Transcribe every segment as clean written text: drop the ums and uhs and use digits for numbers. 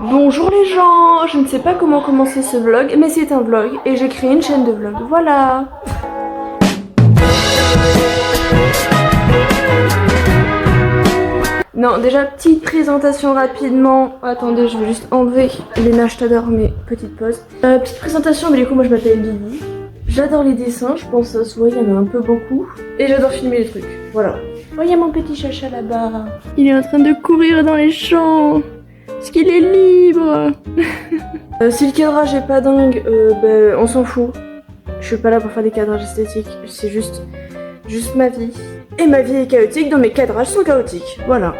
Bonjour les gens, je ne sais pas comment commencer ce vlog, mais c'est un vlog et j'ai créé une chaîne de vlog, voilà. Non, déjà petite présentation rapidement. Attendez, je vais juste enlever Léna, je t'adore, mais petite pause. Petite présentation, mais du coup moi je m'appelle Lily. J'adore les dessins, je pense que ça se voit, il y en a un peu beaucoup. Et j'adore filmer les trucs, voilà. Oh, il y a mon petit chacha là-bas. Il est en train de courir dans les champs. Parce qu'il est libre. Si le cadrage est pas dingue, on s'en fout. Je suis pas là pour faire des cadrages esthétiques, c'est juste ma vie. Et ma vie est chaotique, donc mes cadrages sont chaotiques, voilà.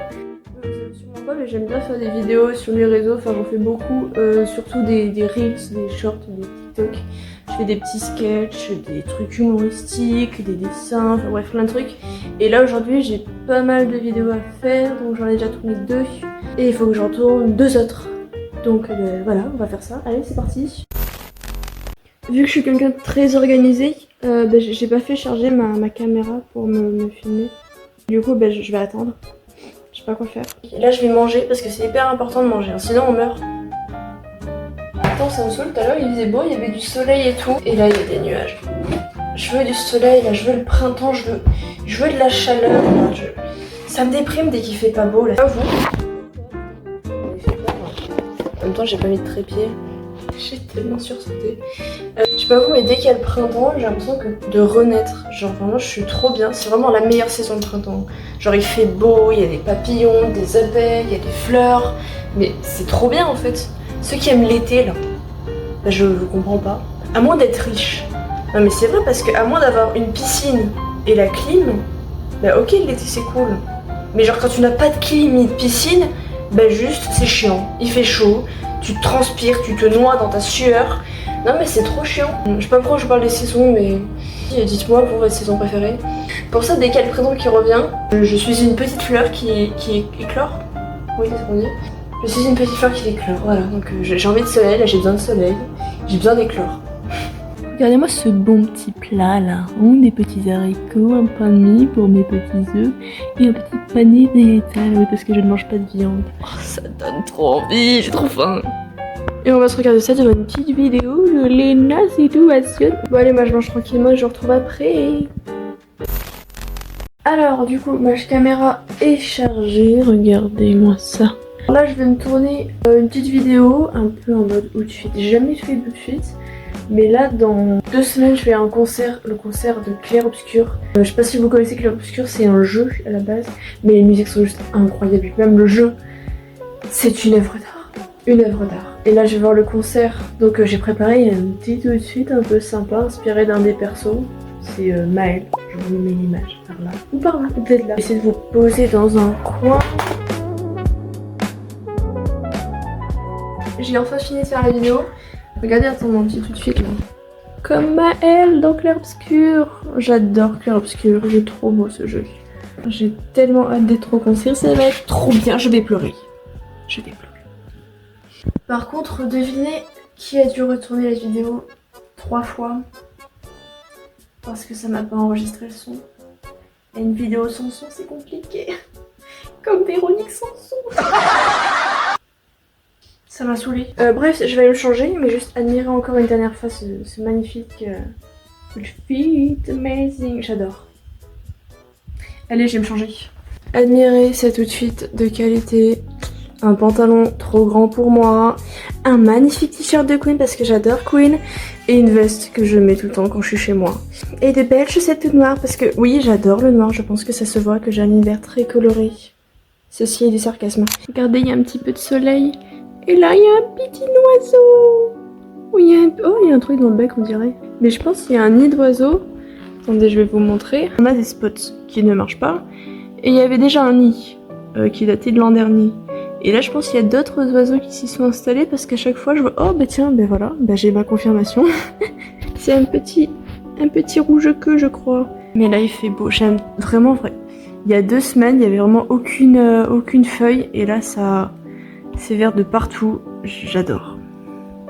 Vous savez sûrement pas, mais j'aime bien faire des vidéos sur les réseaux, enfin j'en fais beaucoup, surtout des reels, des shorts, des TikTok. Je fais des petits sketchs, des trucs humoristiques, des dessins, enfin bref plein de trucs. Et là aujourd'hui j'ai pas mal de vidéos à faire, donc j'en ai déjà tourné 2. Et il faut que j'en tourne 2 autres. Donc voilà, on va faire ça. Allez, c'est parti. Vu que je suis quelqu'un de très organisé, j'ai pas fait charger ma caméra pour me filmer. Du coup, je vais attendre. Je sais pas quoi faire. Et là, je vais manger parce que c'est hyper important de manger, hein, sinon on meurt. Attends, ça me saoule. Tout à l'heure, il faisait beau, il y avait du soleil et tout. Et là, il y a des nuages. Je veux du soleil, là, je veux le printemps, je veux de la chaleur. Là, ça me déprime dès qu'il fait pas beau, là. Pas vous. En même temps, j'ai pas mis de trépied. J'ai tellement sursauté. Je sais pas vous, mais dès qu'il y a le printemps, j'ai l'impression de renaître. Genre vraiment, je suis trop bien. C'est vraiment la meilleure saison de printemps. Genre il fait beau, il y a des papillons, des abeilles, il y a des fleurs. Mais c'est trop bien en fait. Ceux qui aiment l'été là, je comprends pas. À moins d'être riche. Non mais c'est vrai parce qu'à moins d'avoir une piscine et la clim, ok l'été c'est cool. Mais genre quand tu n'as pas de clim ni de piscine, juste c'est chiant. Il fait chaud. Tu transpires, tu te noies dans ta sueur. Non mais c'est trop chiant. Je sais pas pourquoi je parle des saisons, mais dites-moi pour votre saison préférée. Pour ça, dès qu'il y a le printemps qui revient, je suis une petite fleur qui éclore. Oui, c'est ce qu'on dit. Je suis une petite fleur qui éclore, voilà. Donc j'ai envie de soleil, là j'ai besoin de soleil. J'ai besoin d'éclore. Regardez-moi ce bon petit plat là. Des petits haricots, un pain de mie pour mes petits œufs et un petit panier végétal, oui, parce que je ne mange pas de viande. Oh, ça donne trop envie, j'ai trop faim. Et on va se regarder ça devant une petite vidéo de Léna Situation. Bon allez, moi je mange tranquillement, je vous retrouve après. Alors du coup, ma caméra est chargée, regardez-moi ça. Là je vais me tourner une petite vidéo, un peu en mode outfit. J'ai jamais fait d'outfit. Mais là, dans 2 semaines, je fais un concert, le concert de Clair Obscur. Je sais pas si vous connaissez Clair Obscur, c'est un jeu à la base, mais les musiques sont juste incroyables. Même le jeu, c'est une œuvre d'art. Une œuvre d'art. Et là, je vais voir le concert. Donc, j'ai préparé une petite outfit un peu sympa, inspirée d'un des persos. C'est Maël. Je vous mets l'image par là. Ou par là, peut-être là. Essayez de vous poser dans un coin. J'ai enfin fini de faire la vidéo. Regardez, attends mon petit outfit là. Comme Maël dans Clair Obscur. J'adore Clair Obscur, j'ai trop beau ce jeu. J'ai tellement hâte d'être au concert, ça va être trop bien, je vais pleurer. Je vais pleurer. Par contre, devinez qui a dû retourner la vidéo 3 fois. Parce que ça m'a pas enregistré le son. Et une vidéo sans son, c'est compliqué. Comme Véronique sans son. Ça m'a saoulée. Bref, je vais me changer, mais juste admirer encore une dernière fois ce magnifique outfit amazing. J'adore. Allez, je vais me changer. Admirer cet outfit de qualité. Un pantalon trop grand pour moi. Un magnifique t-shirt de Queen parce que j'adore Queen. Et une veste que je mets tout le temps quand je suis chez moi. Et de belles chaussettes noires parce que oui, j'adore le noir. Je pense que ça se voit que j'ai un univers très coloré. Ceci est du sarcasme. Regardez, il y a un petit peu de soleil. Et là, il y a un petit oiseau. Oh, il y a un truc dans le bec, on dirait. Mais je pense qu'il y a un nid d'oiseau. Attendez, je vais vous montrer. On a des spots qui ne marchent pas. Et il y avait déjà un nid qui datait de l'an dernier. Et là, je pense qu'il y a d'autres oiseaux qui s'y sont installés parce qu'à chaque fois, je vois... Oh, tiens, voilà. J'ai ma confirmation. C'est un petit rouge queue, je crois. Mais là, il fait beau. J'aime vraiment vrai. Il y a 2 semaines, il n'y avait vraiment aucune feuille. Et là, ça... C'est vert de partout, j'adore.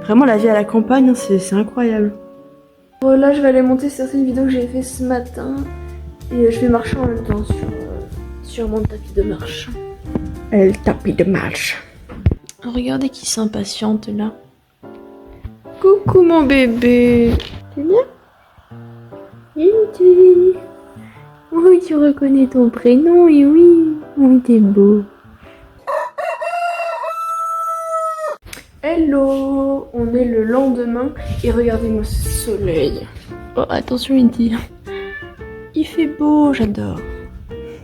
Vraiment la vie à la campagne, c'est incroyable. Bon, là je vais aller monter certaines vidéos que j'ai fait ce matin. Et je vais marcher en même temps sur mon tapis de marche. Le tapis de marche. Regardez qui s'impatiente là. Coucou mon bébé. Tu bien? Inti. Oui, tu reconnais ton prénom et oui. Oui, t'es beau. Hello. On est le lendemain et regardez-moi ce soleil. Oh, attention Inti. Il fait beau, j'adore.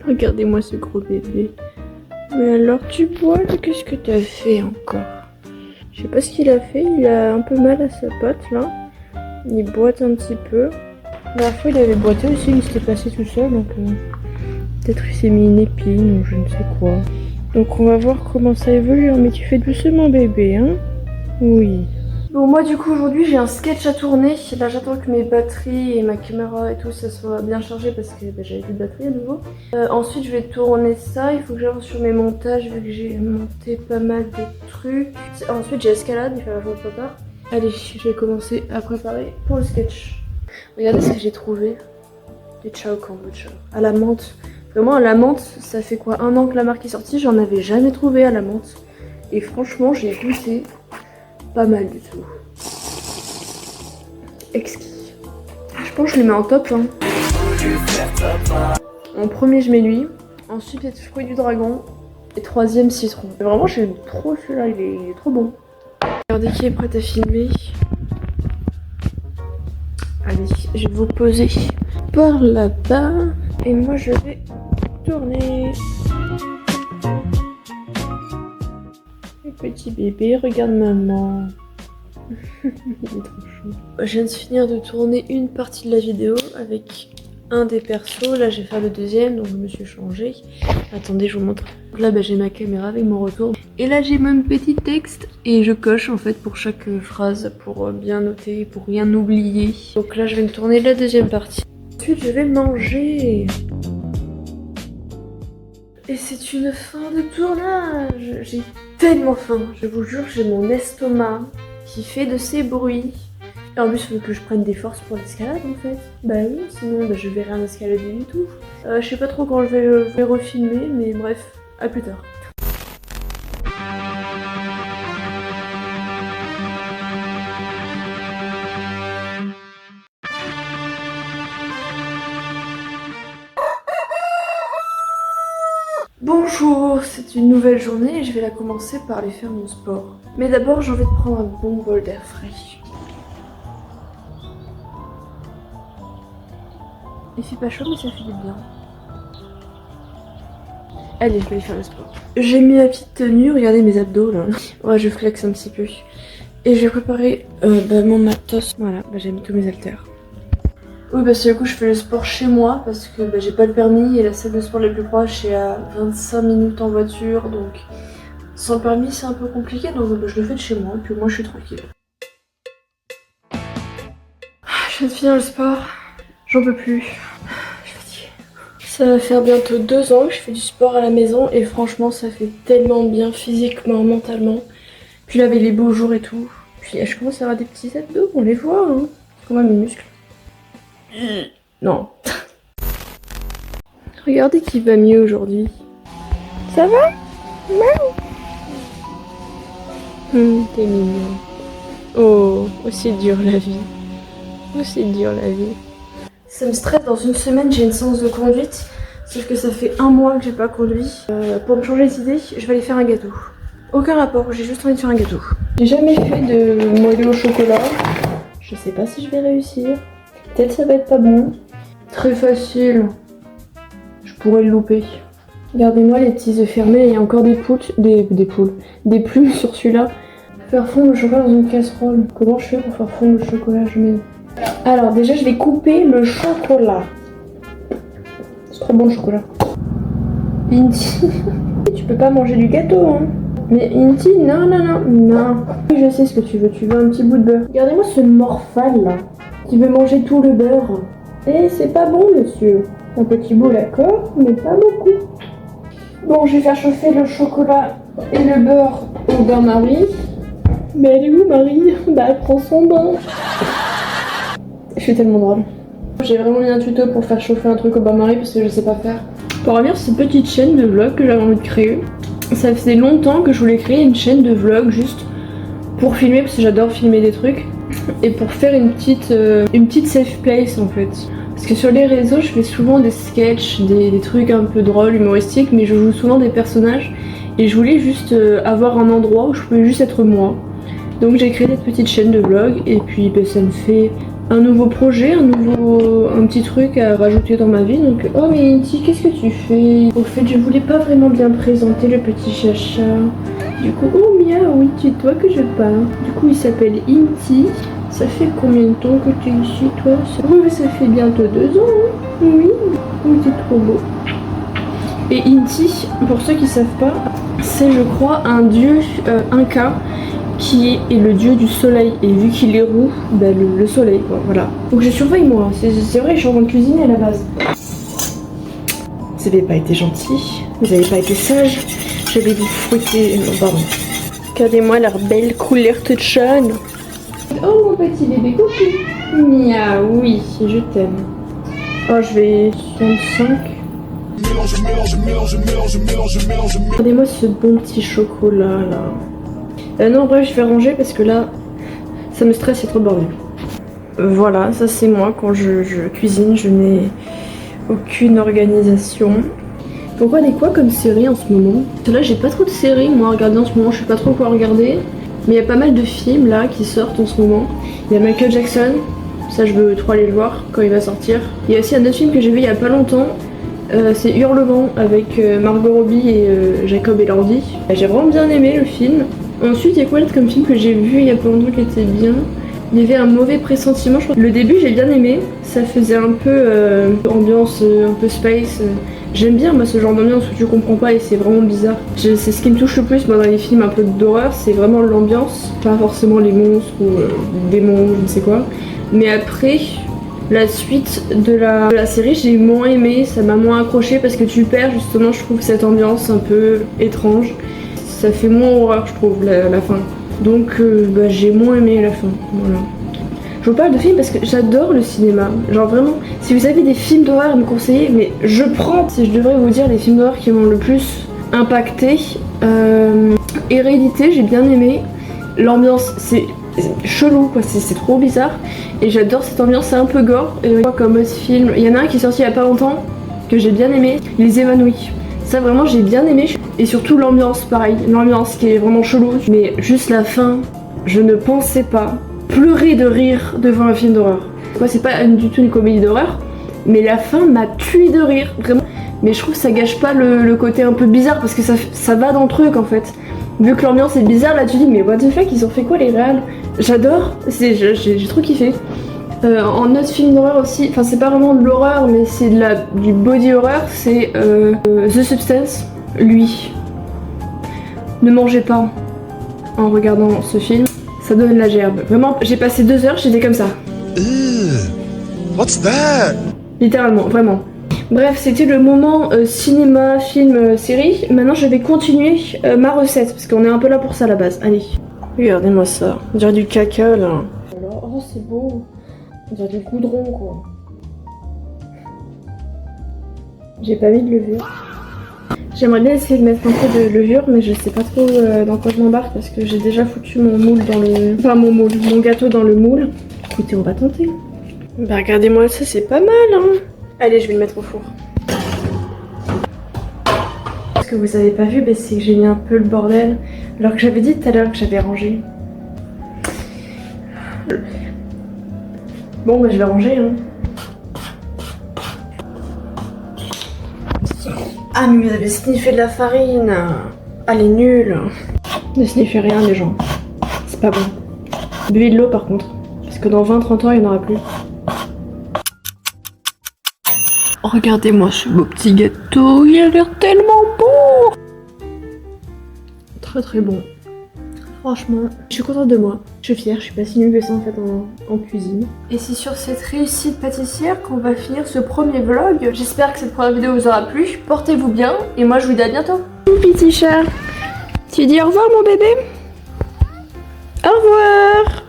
Regardez-moi ce gros bébé. Mais alors tu bois, qu'est-ce que t'as fait encore? Je sais pas ce qu'il a fait, il a un peu mal à sa patte là. Il boite un petit peu. La dernière fois il avait boité aussi, il s'était passé tout seul, donc peut-être il s'est mis une épine ou je ne sais quoi. Donc on va voir comment ça évolue, mais tu fais doucement bébé, hein? Oui. Bon, moi du coup aujourd'hui j'ai un sketch à tourner. Là j'attends que mes batteries et ma caméra et tout ça soit bien chargé parce que j'avais plus de batterie à nouveau. Ensuite je vais tourner ça, il faut que j'avance sur mes montages vu que j'ai monté pas mal de trucs. Ensuite j'ai escalade, il fallait que je me prépare. Allez, je vais commencer à préparer pour le sketch. Regardez ce que j'ai trouvé. Des Ciao Kombucha à la menthe. Vraiment à la menthe, ça fait quoi, 1 an que la marque est sortie, j'en avais jamais trouvé à la menthe. Et franchement j'ai goûté. Pas mal du tout. Exquis. Je pense que je les mets en top. Hein. En premier, je mets lui. Ensuite, peut-être fruit du dragon. Et 3ème, citron. Mais vraiment, j'aime trop celui-là. Il est trop bon. Regardez qui est prêt à filmer. Allez, je vais vous poser par là-bas. Et moi, je vais tourner. Petit bébé, regarde maman. Il est trop chou. Je viens de finir de tourner une partie de la vidéo avec un des persos. Là, je vais faire le deuxième, donc je me suis changée. Attendez, je vous montre. Là, j'ai ma caméra avec mon retour. Et là, j'ai mon petit texte et je coche en fait pour chaque phrase pour bien noter, pour rien oublier. Donc là, je vais me tourner la deuxième partie. Ensuite, je vais manger. Et c'est une fin de tournage. J'ai tellement faim. Je vous jure, j'ai mon estomac qui fait de ces bruits. Et en plus, il faut que je prenne des forces pour l'escalade en fait. Bah oui, sinon je vais rien escalader du tout. Je sais pas trop quand je vais refilmer, mais bref, à plus tard. Bonjour, c'est une nouvelle journée et je vais la commencer par aller faire mon sport. Mais d'abord, j'ai envie de prendre un bon bol d'air frais. Il fait pas chaud mais ça fait du bien. Allez, je vais aller faire le sport. J'ai mis ma petite tenue, regardez mes abdos là. Ouais, je flex un petit peu. Et je vais préparer mon matos. Voilà, j'ai mis tous mes haltères. Oui, parce que du coup je fais le sport chez moi parce que j'ai pas le permis et la salle de sport la plus proche est à 25 minutes en voiture, donc sans le permis c'est un peu compliqué, donc je le fais de chez moi et puis moi je suis tranquille. Je viens de finir le sport, j'en peux plus, je suis fatiguée. Ça va faire bientôt 2 ans que je fais du sport à la maison et franchement ça fait tellement bien physiquement, mentalement. Puis là avec les beaux jours et tout, puis je commence à avoir des petits abdos, on les voit, hein. Comment mes muscles. Non. Regardez qui va mieux aujourd'hui. Ça va? T'es mignon. Oh, c'est dur la vie. Oh, c'est dur la vie. Ça me stresse, dans une semaine j'ai une séance de conduite. Sauf que ça fait 1 mois que j'ai pas conduit. Pour me changer d'idée, je vais aller faire un gâteau. Aucun rapport, j'ai juste envie de faire un gâteau. J'ai jamais fait de moelleux au chocolat. Je sais pas si je vais réussir. Peut-être ça va être pas bon. Très facile. Je pourrais le louper. Regardez-moi les petits œufs fermés, il y a encore des poules, des plumes sur celui-là. Faire fondre le chocolat dans une casserole. Comment je fais pour faire fondre le chocolat? Je mets... Alors déjà je vais couper le chocolat. C'est trop bon le chocolat. Inti, tu peux pas manger du gâteau hein. Mais Inti, non. Je sais ce que tu veux un petit bout de beurre. Regardez-moi ce morphale là. Qui veut manger tout le beurre. Eh, c'est pas bon, monsieur. Un petit bout, d'accord, mais pas beaucoup. Bon, je vais faire chauffer le chocolat et le beurre au bain-marie. Mais elle est où, Marie? Bah, elle prend son bain. Je suis tellement drôle. J'ai vraiment mis un tuto pour faire chauffer un truc au bain-marie parce que je sais pas faire. Pour revenir sur cette petite chaîne de vlog que j'avais envie de créer. ça faisait longtemps que je voulais créer une chaîne de vlog juste pour filmer, parce que j'adore filmer des trucs, et pour faire une petite safe place en fait. Parce que sur les réseaux, je fais souvent des sketchs, des trucs un peu drôles, humoristiques, mais je joue souvent des personnages, et je voulais juste avoir un endroit où je pouvais juste être moi. Donc j'ai créé cette petite chaîne de vlog, et puis ben, ça me fait un nouveau projet, un petit truc à rajouter dans ma vie. Donc oh mais Inti, qu'est-ce que tu fais? Au fait, je voulais pas vraiment bien présenter le petit chacha. Du coup, oh Mia, oui, c'est toi que je parle. Du coup, il s'appelle Inti. Ça fait combien de temps que tu es ici, toi? Oui, ça fait bientôt 2 ans, hein. Oui, oui, t'es trop beau. Et Inti, pour ceux qui savent pas, c'est je crois un dieu inca qui est le dieu du soleil. Et vu qu'il est roux, bah le soleil quoi, voilà. Donc je surveille moi, c'est vrai, je suis en train de cuisiner à la base. Vous avez pas été gentil, vous avez pas été sage, je vais vous fouetter, non pardon. Regardez-moi leur belle couleur toute jaune. Oh mon petit bébé, coucou. Mia, oui, je t'aime. Oh, je vais 65. Regardez-moi ce bon petit chocolat là. Non, bref, je vais ranger parce que là, ça me stresse, c'est trop bordel. Voilà, ça c'est moi quand je cuisine, je n'ai aucune organisation. Donc on regarde quoi comme série en ce moment? Parce que là, j'ai pas trop de séries moi à regarder en ce moment, je sais pas trop quoi regarder. Mais il y a pas mal de films là qui sortent en ce moment. Il y a Michael Jackson, ça je veux trop aller le voir quand il va sortir. Il y a aussi un autre film que j'ai vu il y a pas longtemps, c'est Hurlement avec Margot Robbie et Jacob Elordi. J'ai vraiment bien aimé le film. Ensuite il y a quoi d'autre comme film que j'ai vu il y a pas longtemps qui était bien? Il y avait Un mauvais pressentiment, je crois. Le début j'ai bien aimé, ça faisait un peu ambiance un peu space. J'aime bien moi ce genre d'ambiance où tu comprends pas et c'est vraiment bizarre. C'est ce qui me touche le plus moi dans les films un peu d'horreur, c'est vraiment l'ambiance, pas forcément les monstres ou démons, je ne sais quoi. Mais après, la suite de la série j'ai moins aimé, ça m'a moins accroché parce que tu perds justement je trouve cette ambiance un peu étrange. Ça fait moins horreur je trouve la fin. Donc bah, j'ai moins aimé la fin, voilà. Je vous parle de films parce que j'adore le cinéma. Genre vraiment, si vous avez des films d'horreur à me conseiller, mais je prends. Si je devrais vous dire les films d'horreur qui m'ont le plus impacté, Hérédité, j'ai bien aimé. L'ambiance, c'est chelou quoi, c'est trop bizarre. Et j'adore cette ambiance, c'est un peu gore. Et comme autre film, il y en a un qui est sorti il y a pas longtemps, que j'ai bien aimé, Les Évanouis. Ça vraiment j'ai bien aimé. Et surtout l'ambiance, pareil, l'ambiance qui est vraiment chelou. Mais juste la fin, je ne pensais pas pleurer de rire devant un film d'horreur. Moi c'est pas du tout une comédie d'horreur, mais la fin m'a tué de rire, vraiment. Mais je trouve que ça gâche pas le côté un peu bizarre parce que ça va dans le truc en fait. Vu que l'ambiance est bizarre, là tu dis mais what the fuck, ils ont fait quoi les réals? J'adore, j'ai trop kiffé. En autre film d'horreur aussi, enfin c'est pas vraiment de l'horreur mais c'est du body horror, c'est The Substance. Lui, ne mangez pas en regardant ce film. Ça donne la gerbe. Vraiment, j'ai passé 2 heures, j'étais comme ça. What's that? Littéralement, vraiment. Bref, c'était le moment cinéma, film, série. Maintenant, je vais continuer ma recette, parce qu'on est un peu là pour ça à la base. Allez. Regardez-moi ça. On dirait du caca, là. Alors, oh, c'est beau. On dirait du goudron, quoi. J'ai pas mis de levure. J'aimerais bien essayer de mettre un peu de levure, mais je sais pas trop dans quoi je m'embarque parce que j'ai déjà foutu mon moule dans le... Enfin mon gâteau dans le moule. Écoutez, on va tenter. Bah regardez-moi ça, c'est pas mal hein. Allez, je vais le mettre au four. Ce que vous avez pas vu, bah, c'est que j'ai mis un peu le bordel. Alors que j'avais dit tout à l'heure que j'avais rangé. Bon bah je vais ranger hein. Ah mais vous avez sniffé de la farine. Ah elle est nulle. Ne sniffez rien les gens. C'est pas bon. Buvez de l'eau par contre. Parce que dans 20-30 ans il n'y en aura plus. Regardez-moi ce beau petit gâteau. Il a l'air tellement bon. Très très bon. Franchement, je suis contente de moi. Je suis fière, je suis pas si nulle que ça en fait en cuisine. Et c'est sur cette réussite pâtissière qu'on va finir ce premier vlog. J'espère que cette première vidéo vous aura plu. Portez-vous bien et moi je vous dis à bientôt. Mon petit chat, tu dis au revoir mon bébé? Au revoir.